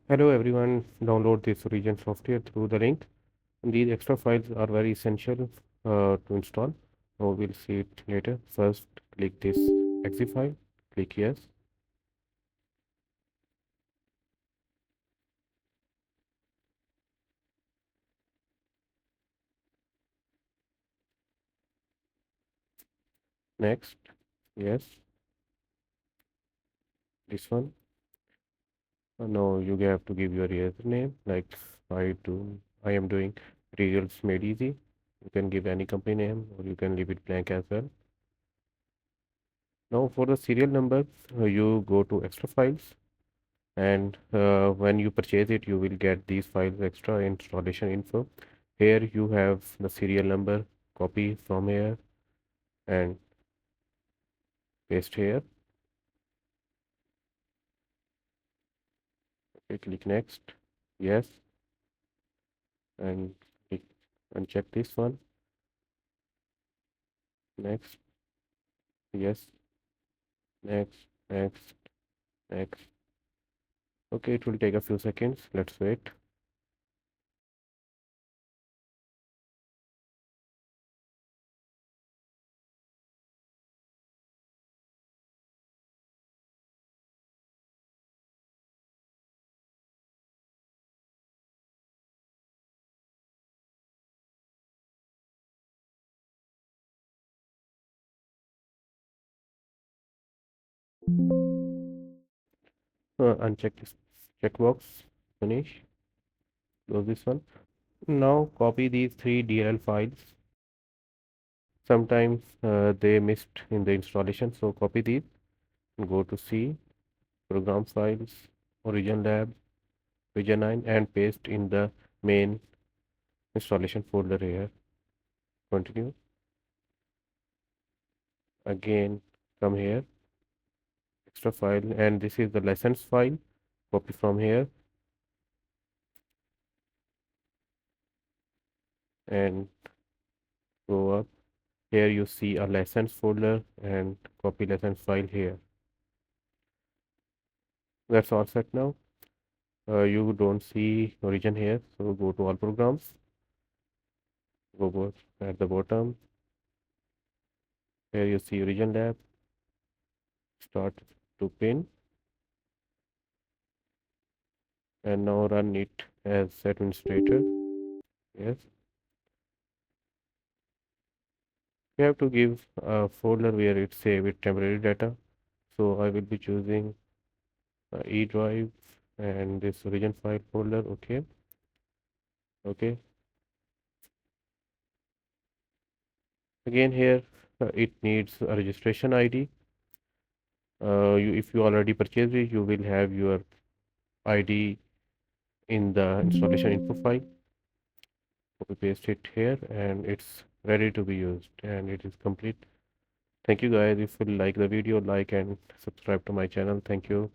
Hello everyone, download this Origin software through the link. These extra files are very essential to install. So we'll see it later. First, click this exe file, click yes. Next, yes, this one. No, you have to give your username like I am doing results made easy. You can give any company name or you can leave it blank as well. Now for the serial number, you go to extra files and when you purchase it you will get these files extra installation info. Here you have the serial number, copy from here and paste here. Okay, click next, yes, and click uncheck this one, next, yes, next, next. Okay, it will take a few seconds, let's wait. Uncheck this checkbox, finish, close this one. Now copy these three DLL files. Sometimes they missed in the installation, so copy these, go to C, program files, origin lab, region 9 and paste in the main installation folder here. Continue. Again, come here, extra file, and this is the lessons file. Copy from here and go up. Here you see a lessons folder and copy lessons file here. That's all set now. You don't see origin here, so go to all programs. Go at the bottom. Here you see origin lab. Start to pin and now run it as administrator. Yes, you have to give a folder where it save it temporary data. So I will be choosing E drive and this origin file folder. Okay, okay. Again here it needs a registration ID. If you already purchased it, you will have your ID in the installation info file. Copy paste it here and it's ready to be used and it is complete. Thank you guys. If you like the video, like and subscribe to my channel. Thank you.